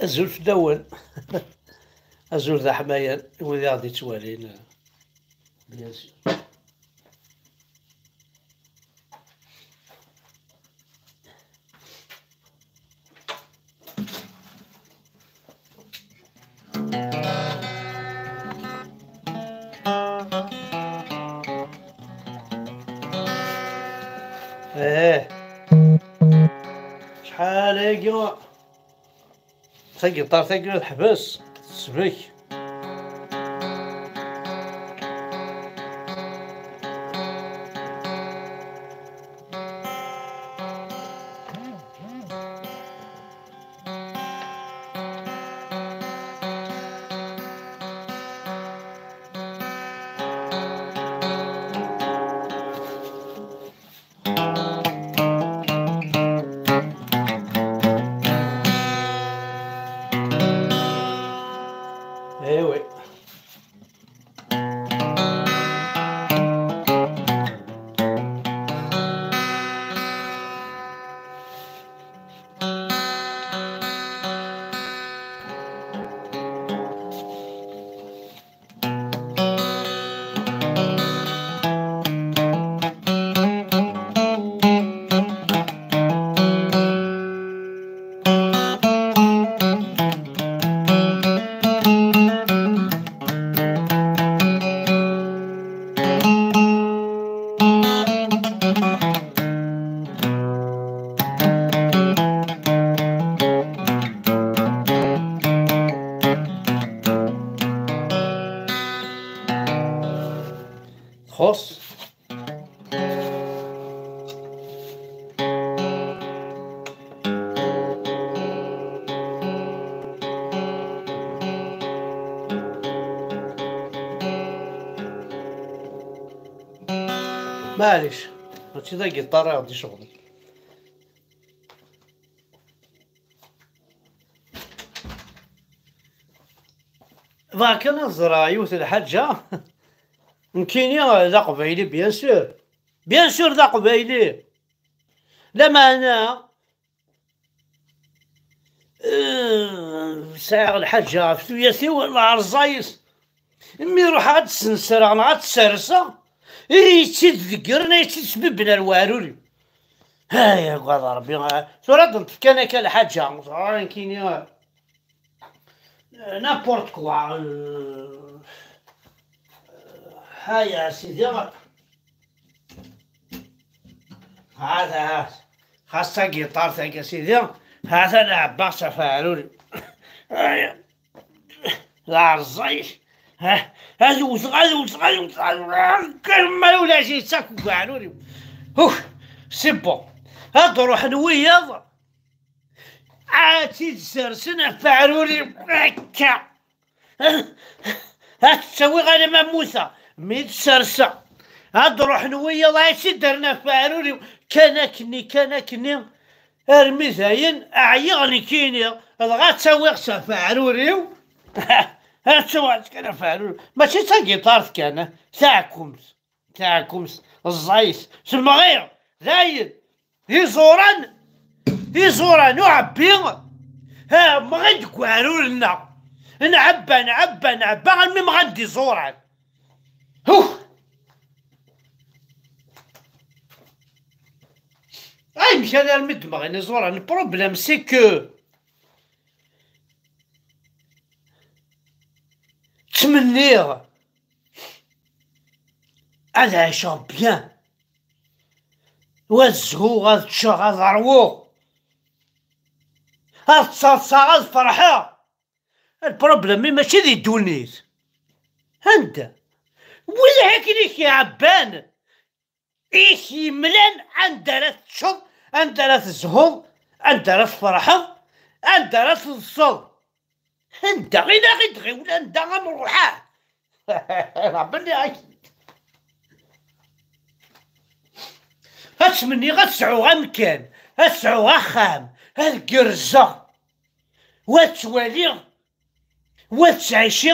الزول في الدول. الزول ذا حماية وذي غادي توالين بيان سور. شحال هاكا تاكي طار تاكي تحبس تسبك. ايوي خص. معليش هادشي دا كيطار غادي شغل. ذاك نزرا يوث الحاجة مكينيا ذا قبايلي بيان سور. بيان سور ذا قبايلي. لا ما انا ساعة الحاجة فتوياثي ولا عرزايس مي روح غاد تسنسر انا غاد تسرسا يتذكرنا يتسببنا الواروري. هايا قاد ربي سورة كان الحاجة كاينين نابورت كوا. هايا سيدي هذا خاصة جيتار تاعك سيدي هذا لعبة فعلولي. هايا لا رزايش هذوز كلمة ولا شي تاكو فعلولي. سي بون هاد روح نويض عاد تسرسنا فعلولي هكا. هاد تسوي غير ماموسة مي تسرسا هاد روح نويض عاد درنا فعلولي. كنكني ارمي زاين اعيغني كيني الغا تسوي خصها فعلولي. ها تسوي كان فعلولي ماشي تا كيطارت كان تاعكمس الزايس سما غير زاين يزوران وعبي. ها ما غندكوارو لنا نعبى غنمي ما غندي زوران. اي مشى انا المدمغ انا زوران. البروبليم سي كو تمنيغ هاد عيشو بيان وازهو غاد تشا غاد روو هاد تصاصا غاد فرحة. البروبليم ماشي دي دونيت هاندا ولا هاكليك يا عبان إيش يملان عندها تشط عندها تزهو عندها فرحة عندها تصل هاندا غير غير ولا هاندا غنروحاه. ربي أكيد هاتمني غتسعو غمكان غتسعو غخام هالكرزة وتوالي وتعيشي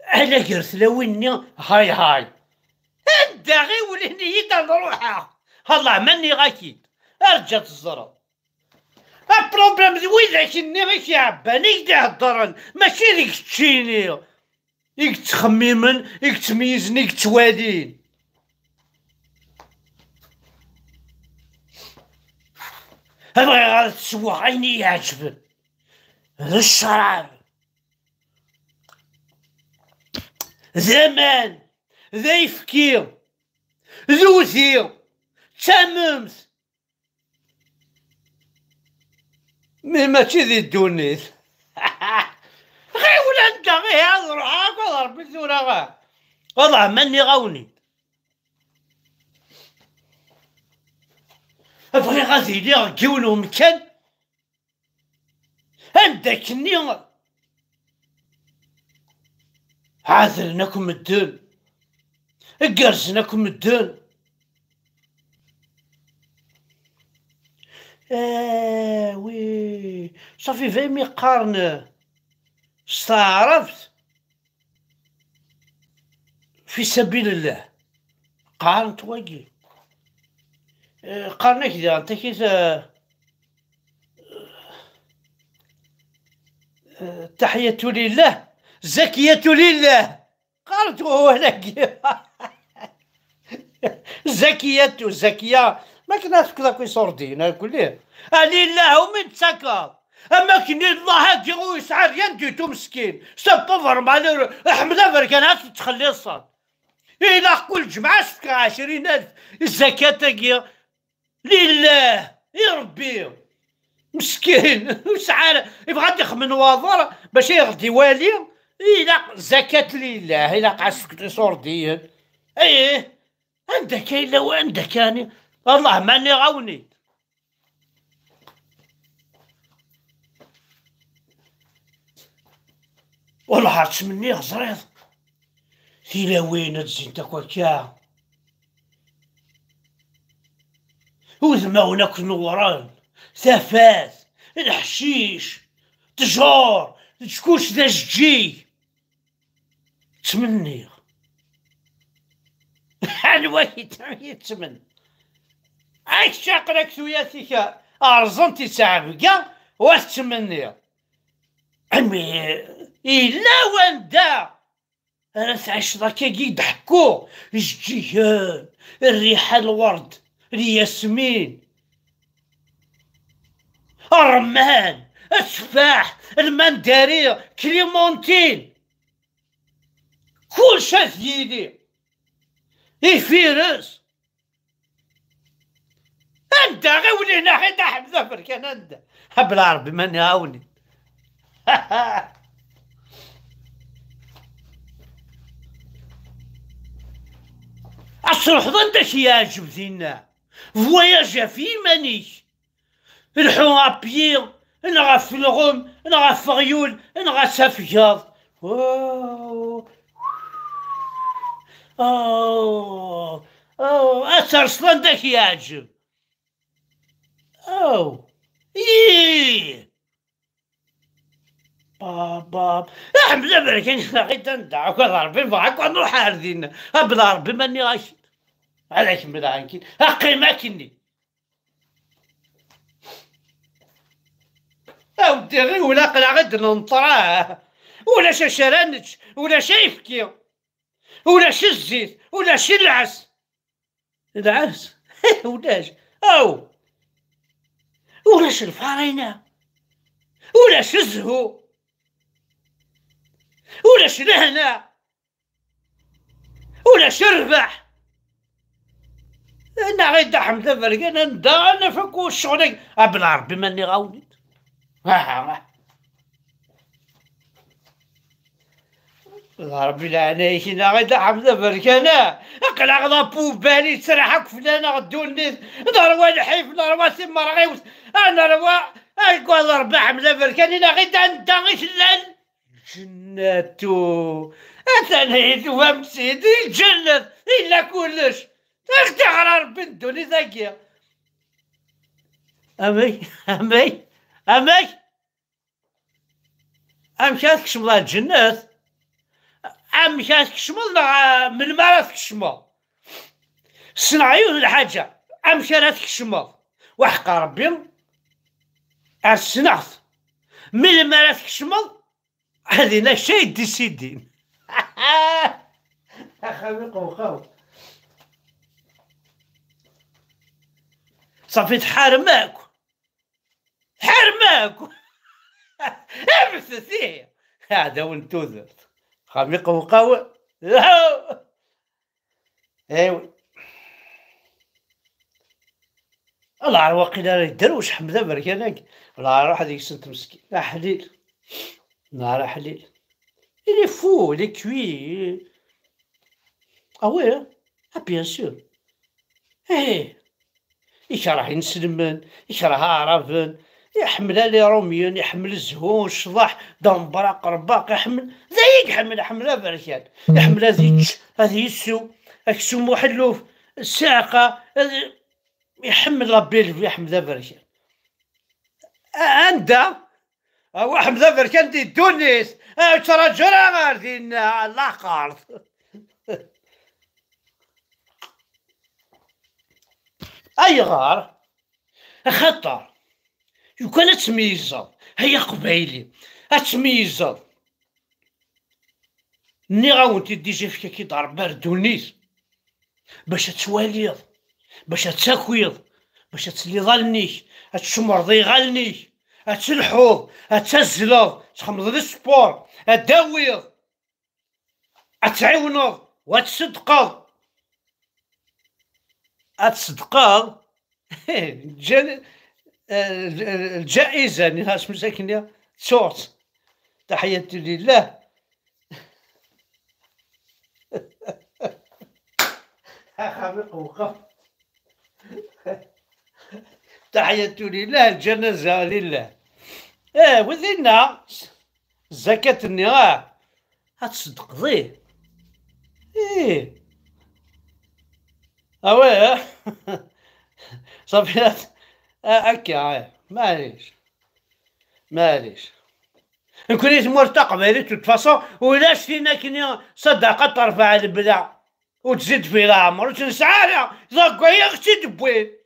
على قرث ويني هاي انت غي وليني يدا نروحها الله مني غاكيد ارجع الزرع البروبليم ويداك النغيك يعباني كدا هضرن ماشي ديك تشيني يك تخممن يك تميزن يك توالين. بغي غير تسوى عيني يعجبن هذا الشراب زمان ذا يفكي ذوثي تممت مي ماشي ذي الدونيت. غير ولا انت غير هضر هاكا ربي ثورا غا والله ماني غاوني. بغي غادي لي غيونو مكان عندك ني عاذرناكم الدون قرزناكم الدون. وي صافي فاهمي قارن استعرفت في سبيل الله قارنت واقي قارنا كذا انت كيف تحية لله زكية لله قالت وهو هناك زكية ما كنا كذا كي صوردين كليه لله ومن تسكر اما كني الله هاكي ويسعى ريان ديتو مسكين سبوفر مع احمد بركان تخلي الصاد الى كل جمعة سكا 20,000 الزكاة تاكي لله يا ربي مسكين وسعى يبغى يخمن واضر باش يغدي والي الى زكاة لله الى قاسك صوردين ايه عندك الا وعندك اني والله ماني غاوني. والله عرفت مني غزريض إلا وين تزين تاكوكا وذما هناك نوران ثافات الحشيش تجار تشكوش ذا جي تمني الواحد يتمن عايك شاقرك ثوياتك ارزنتي تعبقا وتمني عمي إلا وندا أنا تعيش ذاكا يضحكو الجيهان الريحة الورد الياسمين الرمان التفاح المندارين كليمونتين كل شي في يدي يفيرس انت غير ولينا حيت حمزه فركان انت بلا ربي ماني عاوني. الصروح ضندك يعجب فينا فواياجا في مانيش نحو ابيي نغا في الغم نغا في غيول نغا سافياض اثر اصلا داك يعجب باب احمد بركان غير ندعك ربي معاك ونروح هاردين بلا ربي ماني غاشي عليك بلا عنكي حقي ما كني اودي غير ولا قلع غد ننطراه ولا شرانج ولا شايفكي ولا الزيت ولا العس ولاش ولاش الفارينة ولاش الزهو ولاش الهنا ولاش الربح. انا غير دحم فرقان ندا انا فكو الشغل بلا ربي ماني غاونيت ربي لا عليك انا غير دحم فرقان اقلع غضا بالي تسرحك فلانه غدوني ضروا الحيف ضروا ثم رغيوس انا روا قال ربي حمزه فركان انا غير ندا غير شلال جناتو أتنهيتو فهمت سيدي الجنة إلا كلش تغرى ربي ندوني ذاكيا أمي أمشات كشمال الجنات أمشات كشمال من مرات كشمال صنعيون الحاجة أمشات كشمال وحق ربي السنغت ملي ما راه تكشمض هذه لا شيء ديسيدين. اخوي قوقاو صافي تحارماك حرماك. ابثثيه هذا وانتو درت خامي قوقاو. ايوي الله على واقيلا راه يدروش حمزه بركانك الله روح هذيك السنت مسكين لا حليل لا حليل il est fou il est cuit. ah ouais ah bien sûr ايه يكره ينسلمن يكره عرفن يحمل لي روميون يحمل الزهون الشضاح دمبراق رباق يحمل زيك يحمل بركان يحمل هذه السو اكسو محلوف الساقه يحمل ربي يحمل بركان. عندها واحد ذا كان دي تونس ترى جرى غادينا الله قارض. اي غار خطر يو كان تميزه هيا قبايلي اتميزه ني غاونتي ديجي فيك كي ضرب بردونيس باش تواليض باش تاكويض باش تليضلنيش تشمرضي غالنيش اتلحوض اتزلض تخمض السبور اداويض اتعاونض وتصدقض الجائزة ناس مساكين صوت تحية لله. خامق وقف تحية لله الجنازة لله. وذينا زكاة النغاه هتصدق ضيه اواه صافي هكا معليش نكون مرتقب هذيك تفاصو ولاش فينا كني صدقه ترفع البلع وتزيد في العمر وتنسعى زاكو هي اختي دبوين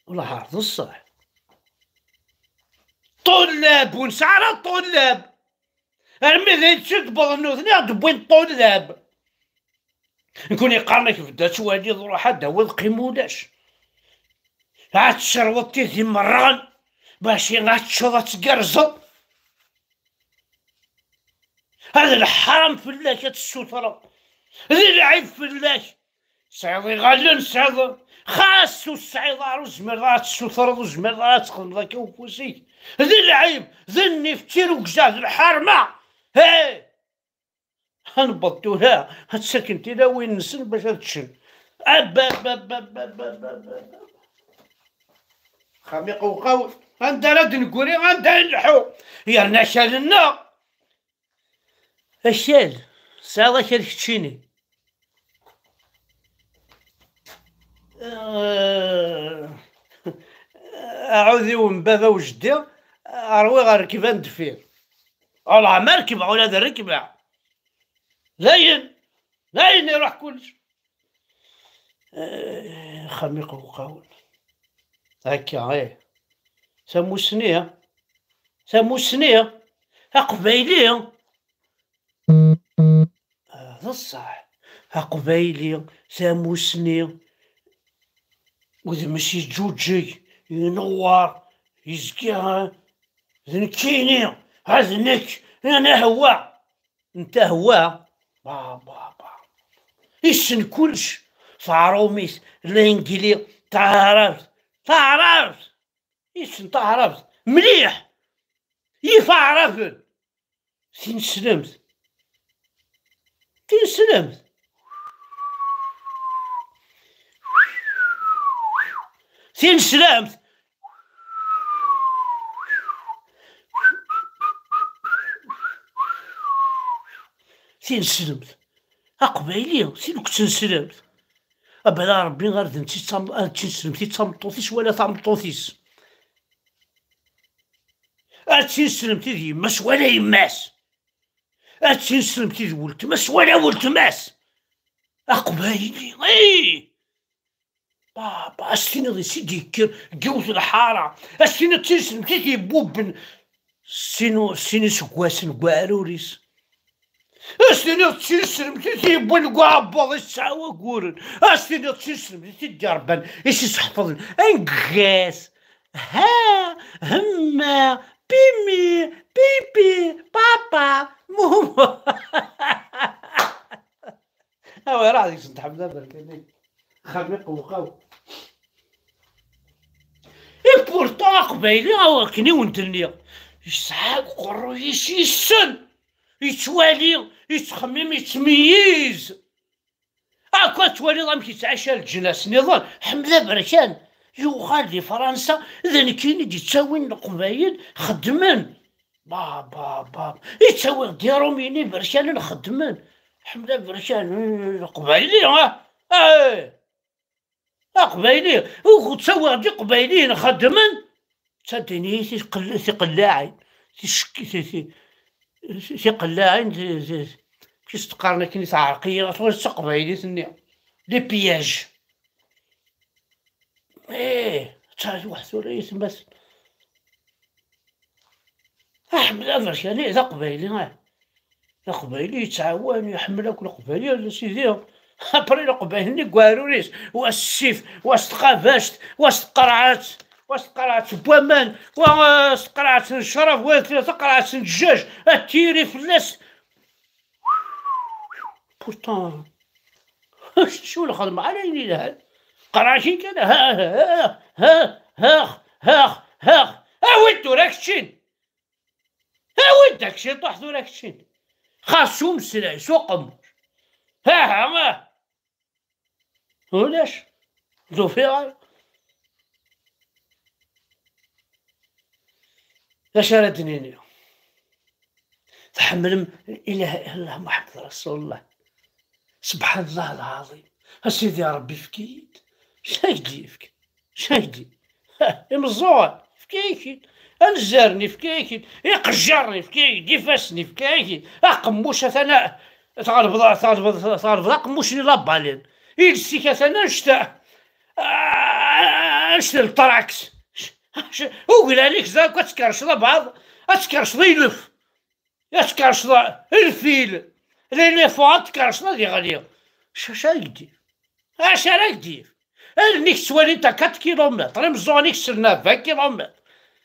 والله عرض الصح طلاب ونسعى الطلاب المثل تشد بضنوثني دبوين طلاب نكون يقارنك في الدات وادي روح داوض قيمولاش عاد شربتي ذي مران باش غاتشوض تقرزو هذا الحرام فلاك السوطرة ذي العيب فلاك سعيدي غالن سعيد خاصو السعيدار وزميرات السوطرة وزميرات خنضاك وفوسيك ذي العيب ذي النفتير وكجاز الحرمة هاي هنبطوها هتسكنتي لا وين نسن باش تشن خميق وقول انت راد نقولي انت نلحو يا نشال لنا الشال ساعة كان تشيني اعوذي من بابا وجدي اروي غير ركبان دفير والله ما ركب ولا ذا ركبه زين يروح كلش خميق وقول هكا سمو سنية قبايلية هذا الصح قبايلية سمو سنية وإذا ماشي جوجي ينور يزكيها ذنكيني هذنك أنا هوا أنت هوا بابا يسن كلش فاروميس الانجلي تعرفت يسن تعرفت مليح يفعرفن فين سلمت فين سلمت قبايلي سين كنت سلمت أبدا ربي غير ذنتي سلمتي تمطوطيش ولا تمطوطيش أتي سلمتي دي يماس ولا يماس أتي سلمتي دي ولتماس ولا ولتماس قبايلي بابا أستيني ضي سيدي كير جوز الحارة أستيني تسلم كيكي بوبن سيني سكواسن كواروريس أستيني تسلم كيكي بون كوابوض الساوة كورن أستيني تسلم كيكي جربان إيش يحفظن أنكاس ها هما بيمي بيبي بابا ماما هاو راضي سنت حمزة بركاني خليق وخاو إي بورتون قبايلي هاو كني ونتني يسعاق قرو يسن يتوالي يتخمم يتميز هاكا توالي ضام كيتعشى الجناس نظام حمزة بركان يوغال لفرنسا إذا كاين يجي تساوي القبايل خدمن بابا يتساوي ديالهم ميني برشان خدمن حمزة برشان قبايلي قبايلي وتساوي دي قبايليين خدمن تصدقني في قلاعين في قلاعين كيس تقارن كني تعرقية قبايلي ثني لي بياج تا واحد ولا يتمثل حمزة برشاني ذا قبايلي ذا قبايلي يتعاون يحملك القبايلي سيدي ابري القبايلي كواروريس والسيف واستقافاشت واستقرعت بوامان واستقرعت الشرف واستقرعت الدجاج التيري فلاس بورتون شو الخدمة على يني لهاد قراشي كذا ها ويدو راك تشين ويدك شي طحتو راك تشين خاصو مسلاي سو قمر ها ولاش ذو فيها اش ردنيني تحمل اله الا الله محمد رسول الله سبحان الله العظيم اسيدي يا ربي فكيت شايدي يمزور فكيكي انزرني فكيكي يقجرني فكيكي يفسني فكيكي قموشة ثنا تغلب قموشني لابالين يلسيك ثنا نشتا الطراكس وقال عليك زاك تكرش بعض تكرش يلف تكرش الفيل ليليفون تكرش دي غادي اش راك دير نيك سوالي انت 4 كيلومتر مزونيك سرنا 20 كيلومتر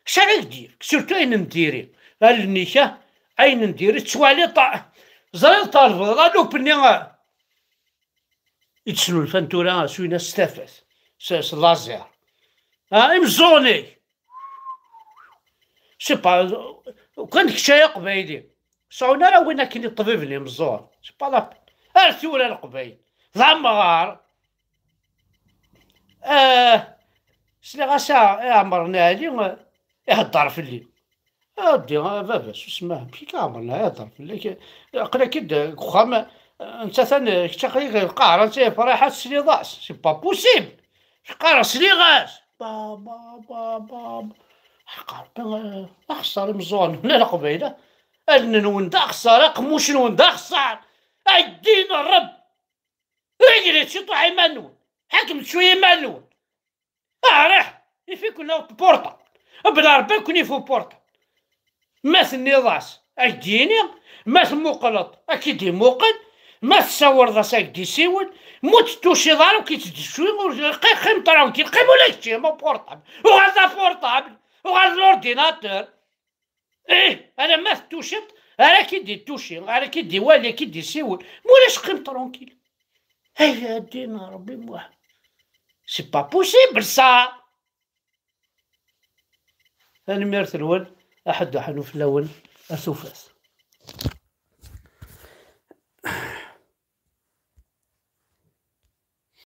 اش راك دير سيرتو اين نديري النيكه اين نديري توالي زرير طالب غالو بني يتسنو الفانتورا سوينا ستافاس لازير مزوني سي با كان كشايه قبايلي صعونا راه وين كاين الطبيب اللي مزور سي با لا ارثي ولا القبايل ضمغار سلي غاسا عمرنا هادي يهضر في الليل اودي باباس وسماه كي عمرنا يهضر في الليل قرا كي خام انت ثاني تقريبا القهر انت فرحه سلي ضاس سي با بوسيبل قهر سلي غاس بابا قرب اخسر مزون لا القبيله النون دا خساره قموش نون دا خسار الدين الرب رجلي تشطو حيمانون حكمت شويه مالون راح يفيك كنا بورطا بلا ربي كوني فو بورطا ماث النضاس اكديني ماث مقلط اكيد موقد ماث تصور ضاس اكدي سيول موت توشي دارو كي تدشوي قيم طراوكي قيم ولا شي مو بورطابل وهذا بورطابل وهذا الاورديناتور انا ماث توشط انا كي دي توشي انا كي دي والي كي دي سيول مولاش قيم طرونكيل هيا دينا ربي موحد سي با بوسيبل سا أنا ميرت الول أحد حنوف الأول أسوفاس